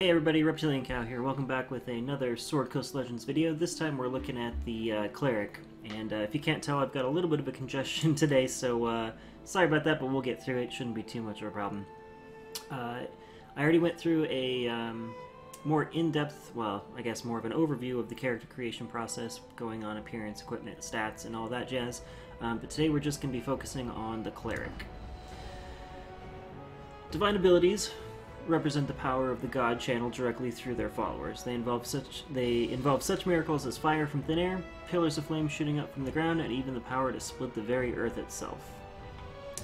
Hey everybody, Reptilian Cow here. Welcome back with another Sword Coast Legends video. This time we're looking at the Cleric, and if you can't tell, I've got a little bit of a congestion today, so sorry about that, but we'll get through it. Shouldn't be too much of a problem. I already went through a more in-depth, well, I guess more of an overview of the character creation process, going on appearance, equipment, stats, and all that jazz, but today we're just going to be focusing on the Cleric. Divine abilities represent the power of the god channeled directly through their followers. They involve such miracles as fire from thin air, pillars of flame shooting up from the ground, and even the power to split the very earth itself.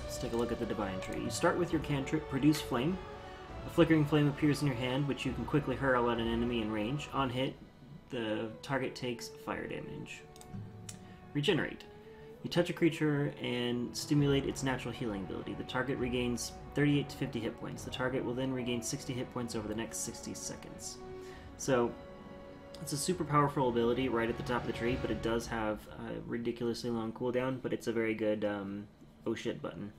Let's take a look at the divine tree. You start with your cantrip, Produce Flame. A flickering flame appears in your hand, which you can quickly hurl at an enemy in range. On hit, the target takes fire damage. Regenerate. You touch a creature and stimulate its natural healing ability. The target regains 38 to 50 hit points. The target will then regain 60 hit points over the next 60 seconds. So, it's a super powerful ability right at the top of the tree, but it does have a ridiculously long cooldown, but it's a very good oh shit button.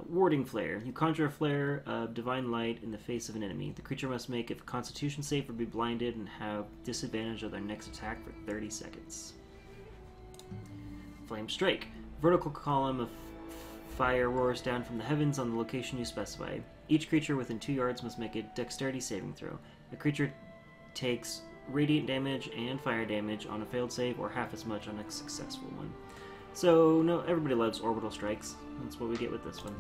Warding Flare. You conjure a flare of divine light in the face of an enemy. The creature must make a constitution save or be blinded and have disadvantage of their next attack for 30 seconds. Flame Strike. Vertical column of fire roars down from the heavens on the location you specify. Each creature within 2 yards must make a dexterity saving throw. The creature takes radiant damage and fire damage on a failed save, or half as much on a successful one. So, no, everybody loves orbital strikes. That's what we get with this one.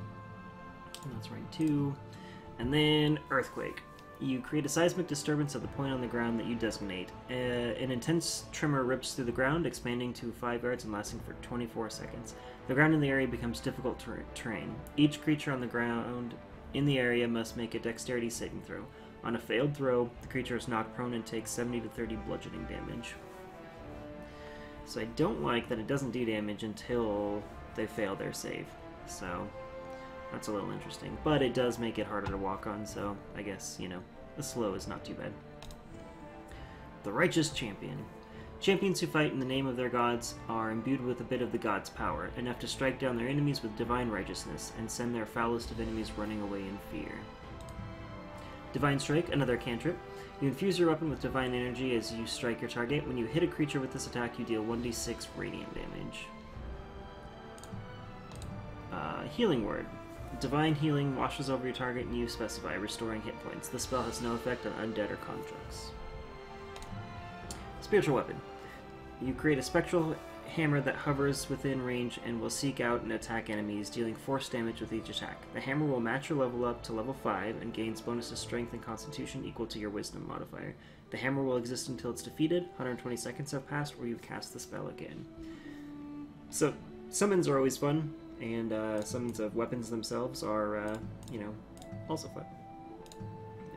And that's rank 2. And then Earthquake. You create a seismic disturbance at the point on the ground that you designate. An intense tremor rips through the ground, expanding to 5 yards and lasting for 24 seconds. The ground in the area becomes difficult terrain. Each creature on the ground in the area must make a dexterity saving throw. On a failed throw, the creature is knocked prone and takes 70 to 30 bludgeoning damage. So I don't like that it doesn't do damage until they fail their save. So that's a little interesting, but it does make it harder to walk on, so I guess, you know, the slow is not too bad. The Righteous Champion. Champions who fight in the name of their gods are imbued with a bit of the god's power, enough to strike down their enemies with divine righteousness, and send their foulest of enemies running away in fear. Divine Strike, another cantrip. You infuse your weapon with divine energy as you strike your target. When you hit a creature with this attack, you deal 1d6 radiant damage. Healing Word. Divine Healing washes over your target and you specify, restoring hit points. This spell has no effect on undead or constructs. Spiritual Weapon. You create a spectral hammer that hovers within range and will seek out and attack enemies, dealing force damage with each attack. The hammer will match your level up to level 5 and gains bonus to strength and constitution equal to your wisdom modifier. The hammer will exist until it's defeated, 120 seconds have passed, or you cast the spell again. So, summons are always fun. And summons of weapons themselves are, you know, also fun.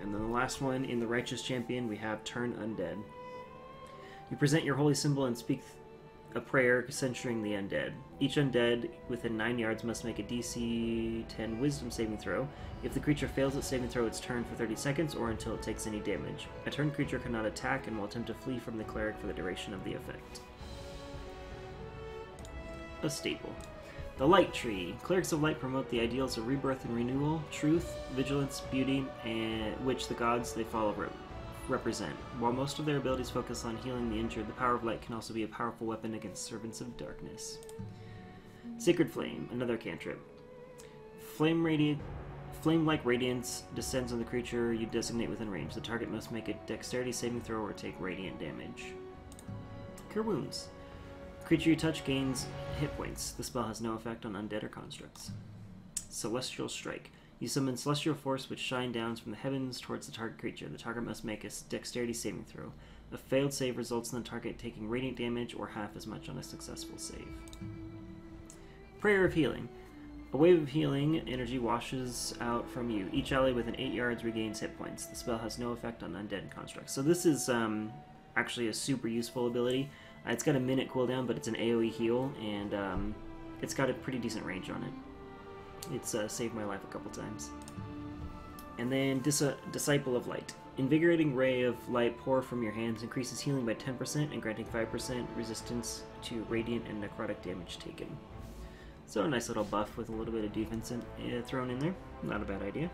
And then the last one, in the Righteous Champion, we have Turn Undead. You present your holy symbol and speak a prayer censuring the undead. Each undead within 9 yards must make a DC 10 Wisdom saving throw. If the creature fails its saving throw, it's turned for 30 seconds or until it takes any damage. A turned creature cannot attack and will attempt to flee from the cleric for the duration of the effect. A staple. The Light Tree. Clerics of Light promote the ideals of rebirth and renewal, truth, vigilance, beauty, and which the gods they follow represent. While most of their abilities focus on healing the injured, the power of light can also be a powerful weapon against servants of darkness. Sacred Flame, another cantrip. Flame-like radiance descends on the creature you designate within range. The target must make a dexterity saving throw or take radiant damage. Cure Wounds. Creature you touch gains hit points. The spell has no effect on undead or constructs. Celestial Strike. You summon celestial force which shine down from the heavens towards the target creature. The target must make a dexterity saving throw. A failed save results in the target taking radiant damage or half as much on a successful save. Prayer of Healing. A wave of healing energy washes out from you. Each ally within 8 yards regains hit points. The spell has no effect on undead constructs. So this is actually a super useful ability. It's got a minute cooldown, but it's an AoE heal, and it's got a pretty decent range on it. It's saved my life a couple times. And then Disciple of Light. Invigorating ray of light pour from your hands increases healing by 10% and granting 5% resistance to radiant and necrotic damage taken. So a nice little buff with a little bit of defense thrown in there. Not a bad idea.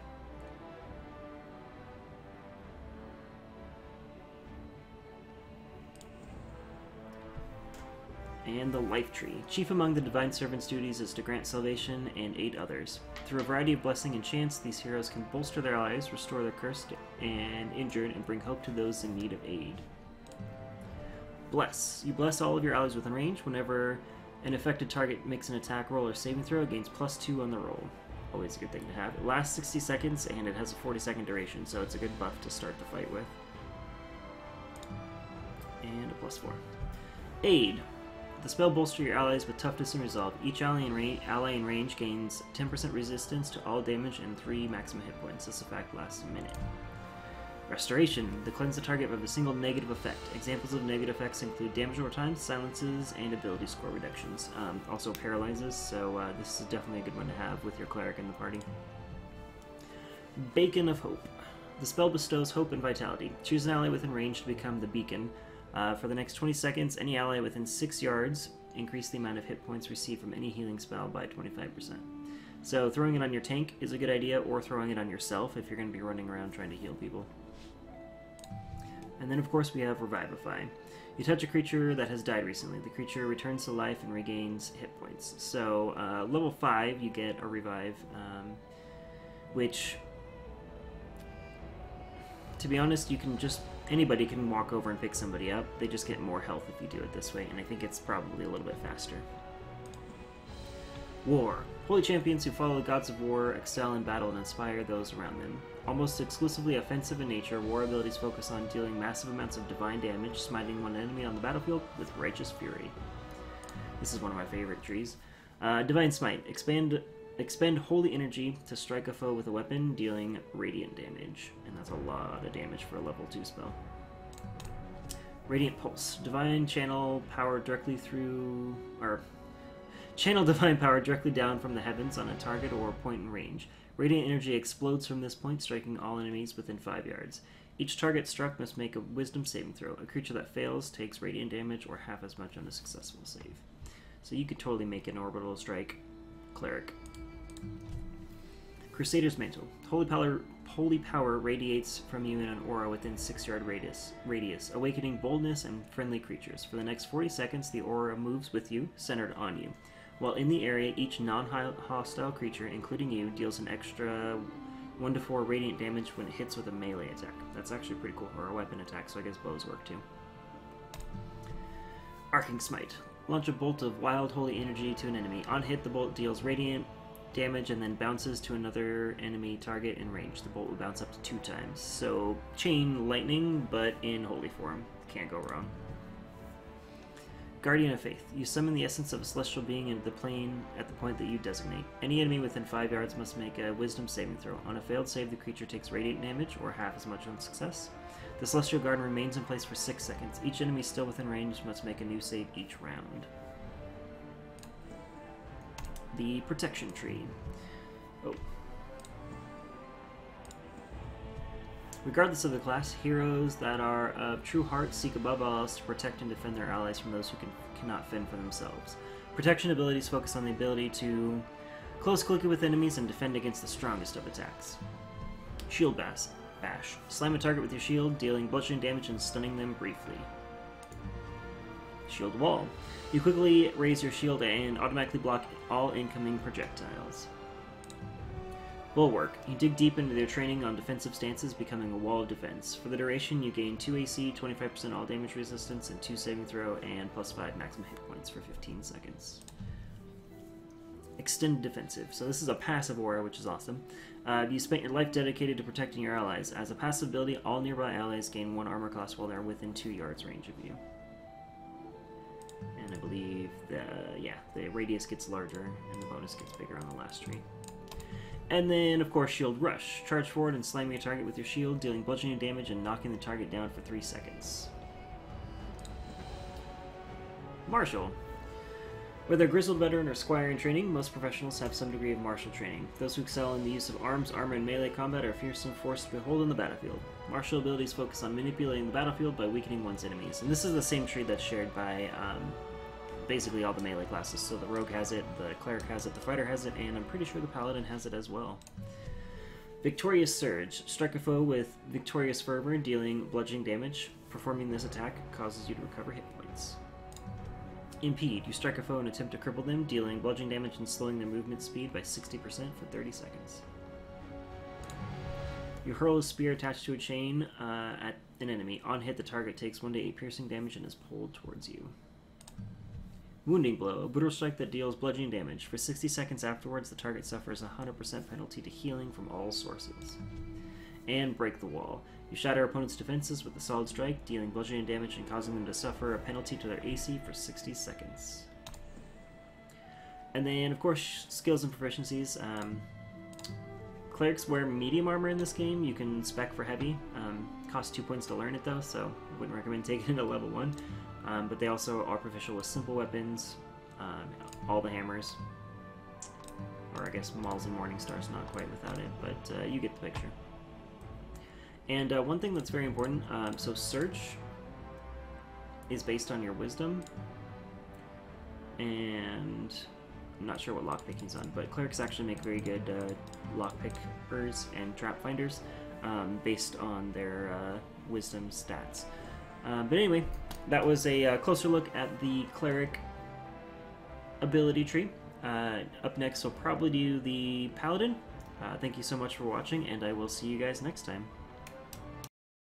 And the Life Tree. Chief among the Divine Servant's duties is to grant salvation and aid others. Through a variety of blessing and chance, these heroes can bolster their allies, restore their cursed and injured, and bring hope to those in need of aid. Bless. You bless all of your allies within range. Whenever an affected target makes an attack roll or saving throw, it gains +2 on the roll. Always a good thing to have. It lasts 60 seconds, and it has a 40-second duration, so it's a good buff to start the fight with. And a +4. Aid. The spell bolster your allies with toughness and resolve. Each ally in range gains 10% resistance to all damage and 3 maximum hit points. This effect lasts a minute. Restoration. The cleanse the target of a single negative effect. Examples of negative effects include damage over time, silences, and ability score reductions. Also paralyzes, so this is definitely a good one to have with your cleric in the party. Beacon of Hope. The spell bestows hope and vitality. Choose an ally within range to become the beacon. For the next 20 seconds, any ally within 6 yards increase the amount of hit points received from any healing spell by 25%. So throwing it on your tank is a good idea, or throwing it on yourself if you're going to be running around trying to heal people. And then of course we have Revivify. You touch a creature that has died recently. The creature returns to life and regains hit points. So level 5 you get a Revive, which, to be honest, you can just... anybody can walk over and pick somebody up. They just get more health if you do it this way, and I think it's probably a little bit faster. War. Holy champions who follow the gods of war excel in battle and inspire those around them. Almost exclusively offensive in nature, war abilities focus on dealing massive amounts of divine damage, smiting one enemy on the battlefield with righteous fury. This is one of my favorite trees. Divine Smite. Expend holy energy to strike a foe with a weapon, dealing radiant damage. And that's a lot of damage for a level 2 spell. Radiant Pulse. Channel divine power directly down from the heavens on a target or point in range. Radiant energy explodes from this point, striking all enemies within 5 yards. Each target struck must make a wisdom saving throw. A creature that fails takes radiant damage or half as much on a successful save. So you could totally make an orbital strike cleric. Crusader's Mantle. Holy power radiates from you in an aura within 6-yard radius, awakening boldness and friendly creatures. For the next 40 seconds, the aura moves with you, centered on you. While in the area, each non-hostile creature, including you, deals an extra 1 to 4 radiant damage when it hits with a melee attack. That's actually pretty cool, or a weapon attack, so I guess bows work too. Arcing Smite. Launch a bolt of wild holy energy to an enemy. On hit, the bolt deals radiant damage and then bounces to another enemy target in range. The bolt will bounce up to 2 times. So, chain lightning, but in holy form. Can't go wrong. Guardian of Faith. You summon the essence of a celestial being into the plane at the point that you designate. Any enemy within 5 yards must make a wisdom saving throw. On a failed save, the creature takes radiant damage, or half as much on success. The Celestial Guard remains in place for 6 seconds. Each enemy still within range must make a new save each round. The Protection Tree. Oh. Regardless of the class, heroes that are of true heart seek above all else to protect and defend their allies from those who cannot fend for themselves. Protection abilities focus on the ability to close quickly with enemies and defend against the strongest of attacks. Shield Bash. Slam a target with your shield, dealing bludgeoning damage and stunning them briefly. Shield Wall. You quickly raise your shield and automatically block all incoming projectiles. Bulwark. You dig deep into their training on defensive stances, becoming a wall of defense. For the duration, you gain 2 AC, 25% all damage resistance, and 2 saving throw, and +5 maximum hit points for 15 seconds. Extended Defensive. So this is a passive aura, which is awesome. You spent your life dedicated to protecting your allies. As a passive ability, all nearby allies gain 1 armor class while they're within 2 yards range of you. And I believe the radius gets larger, and the bonus gets bigger on the last tree. And then, of course, Shield Rush. Charge forward and slam your target with your shield, dealing bludgeoning damage and knocking the target down for 3 seconds. Martial. Whether grizzled veteran or squire in training, most professionals have some degree of martial training. Those who excel in the use of arms, armor, and melee combat are a fearsome force to behold on the battlefield. Martial abilities focus on manipulating the battlefield by weakening one's enemies. And this is the same tree that's shared by basically all the melee classes. So the rogue has it, the cleric has it, the fighter has it, and I'm pretty sure the paladin has it as well. Victorious Surge. Strike a foe with Victorious Fervor, dealing bludgeoning damage. Performing this attack causes you to recover hit points. Impede. You strike a foe and attempt to cripple them, dealing bludgeoning damage and slowing their movement speed by 60% for 30 seconds. You hurl a spear attached to a chain at an enemy. On hit, the target takes 1d8 piercing damage and is pulled towards you. Wounding Blow. A brutal strike that deals bludgeoning damage. For 60 seconds afterwards, the target suffers a 100% penalty to healing from all sources. And Break the Wall. You shatter opponents' defenses with a solid strike, dealing bludgeoning damage and causing them to suffer a penalty to their AC for 60 seconds. And then, of course, skills and proficiencies. Clerics wear medium armor in this game. You can spec for heavy. Costs 2 points to learn it, though, so I wouldn't recommend taking it at level 1. But they also are proficient with simple weapons, all the hammers. Or I guess Mauls and Morningstar's not quite without it, but you get the picture. And one thing that's very important, so Search is based on your Wisdom, and I'm not sure what lockpicking's on, but Clerics actually make very good lockpickers and trap finders based on their Wisdom stats. But anyway, that was a closer look at the Cleric ability tree. Up next, we'll probably do the Paladin. Thank you so much for watching, and I will see you guys next time.